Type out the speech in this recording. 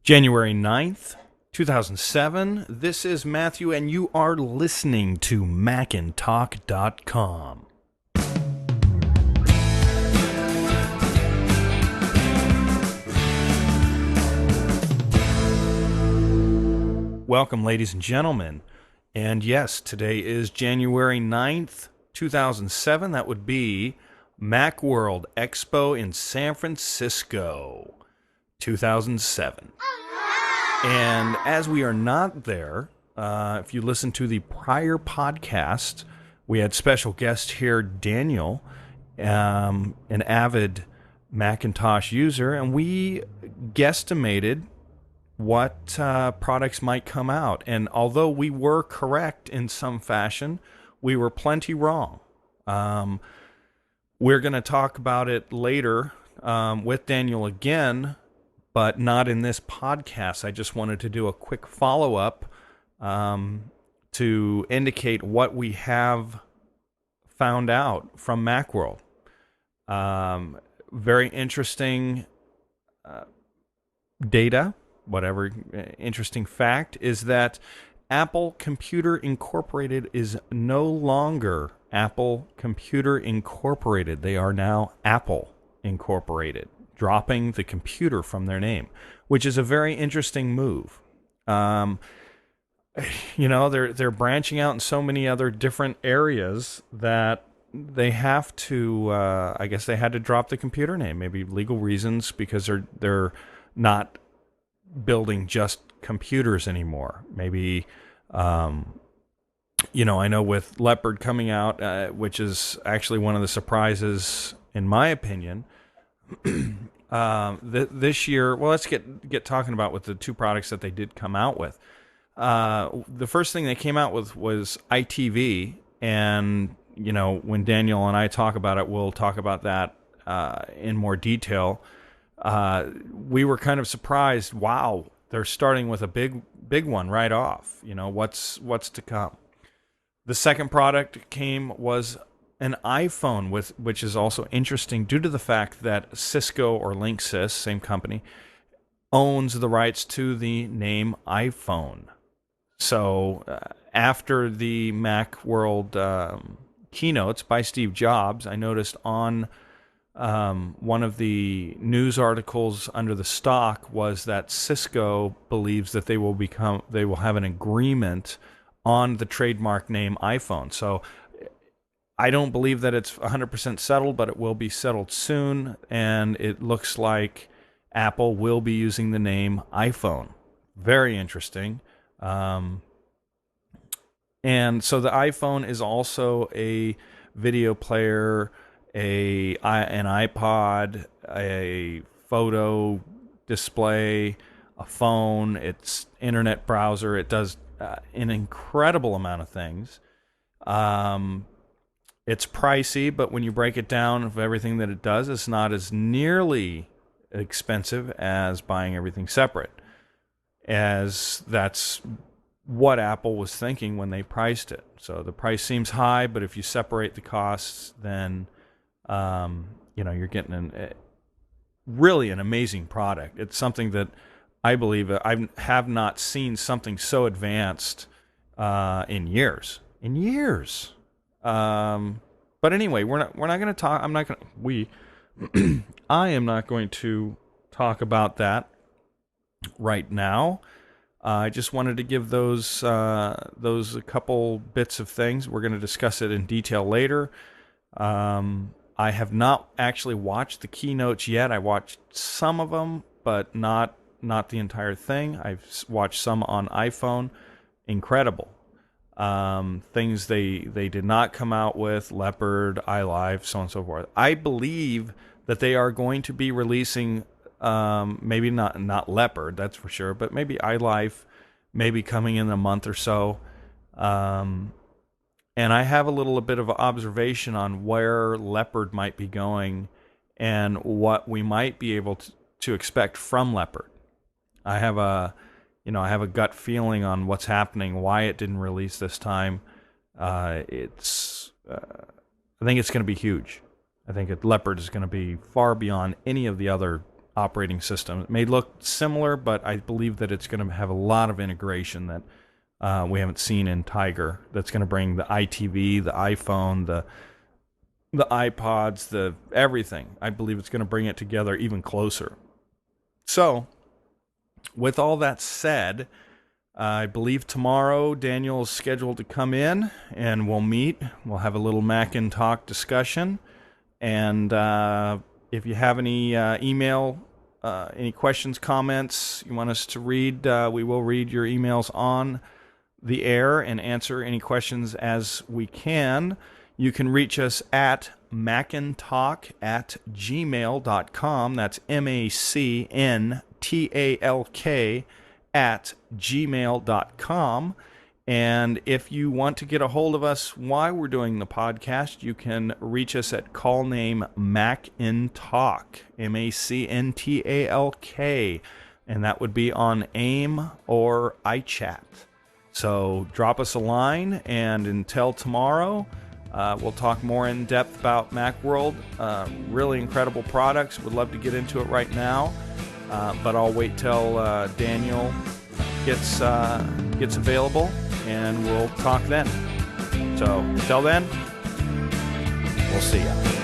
January 9th, 2007. This is Matthew, and you are listening to MacNTalk.com. Welcome, ladies and gentlemen. And yes, today is January 9th, 2007. That would be Macworld Expo in San Francisco, 2007. And as we are not there, if you listen to the prior podcast, we had special guest here, Daniel, an avid Macintosh user, and we guesstimated what products might come out. And although we were correct in some fashion, we were plenty wrong. We're going to talk about it later with Daniel again, but not in this podcast. I just wanted to do a quick follow-up to indicate what we have found out from Macworld. Very interesting data, whatever interesting fact, is that Apple Computer Incorporated is no longer Apple Computer Incorporated. They are now Apple Incorporated, dropping the computer from their name, which is a very interesting move. They're branching out in so many other different areas that they have to, I guess they had to drop the computer name, maybe legal reasons, because they're not building just computers anymore. Maybe, I know with Leopard coming out, which is actually one of the surprises, in my opinion, this year. Well, let's get talking about with the two products that they did come out with. The first thing they came out with was ITV, and when Daniel and I talk about it, we'll talk about that in more detail. We were kind of surprised. Wow, they're starting with a big one right off. What's to come. The second product was an iPhone, which is also interesting due to the fact that Cisco, or Linksys, same company, owns the rights to the name iPhone. So after the Macworld keynotes by Steve Jobs, I noticed on one of the news articles under the stock was that Cisco believes that they will have an agreement on the trademark name iPhone. So I don't believe that it's 100% settled, but it will be settled soon, and it looks like Apple will be using the name iPhone. Very interesting. And so the iPhone is also a video player, an iPod, a photo display, a phone, it's internet browser. It does an incredible amount of things. It's pricey, but when you break it down of everything that it does, it's not as nearly expensive as buying everything separate, as that's what Apple was thinking when they priced it. So the price seems high, but if you separate the costs, then you're getting really an amazing product. It's something that I believe I have not seen something so advanced in years. But anyway, we're not going to talk. I am not going to talk about that right now. I just wanted to give those a couple bits of things. We're going to discuss it in detail later. I have not actually watched the keynotes yet. I watched some of them, but not the entire thing. I've watched some on iPhone. Incredible. Things they did not come out with, Leopard, iLive, so on and so forth. I believe that they are going to be releasing, maybe not Leopard, that's for sure, but maybe iLive, maybe coming in a month or so. And I have a bit of observation on where Leopard might be going and what we might be able to expect from Leopard. I have a gut feeling on what's happening, why it didn't release this time. I think it's going to be huge. I think Leopard is going to be far beyond any of the other operating system. It may look similar, but I believe that it's going to have a lot of integration that we haven't seen in Tiger. That's going to bring the iTV, the iPhone, the iPods, the everything. I believe it's going to bring it together even closer. So, with all that said, I believe tomorrow Daniel's scheduled to come in and we'll meet. We'll have a little Mac and Talk discussion. And if you have any email, any questions, comments you want us to read, we will read your emails on the air and answer any questions as we can. You can reach us at MacNTalk@gmail.com. That's MacNTalk@gmail.com. And if you want to get a hold of us while we're doing the podcast, you can reach us at call name MacNTalk, MacNTalk, and that would be on AIM or iChat. So drop us a line, and until tomorrow, we'll talk more in depth about Macworld. Really incredible products. Would love to get into it right now, but I'll wait till Daniel gets available, and we'll talk then. So until then, we'll see ya.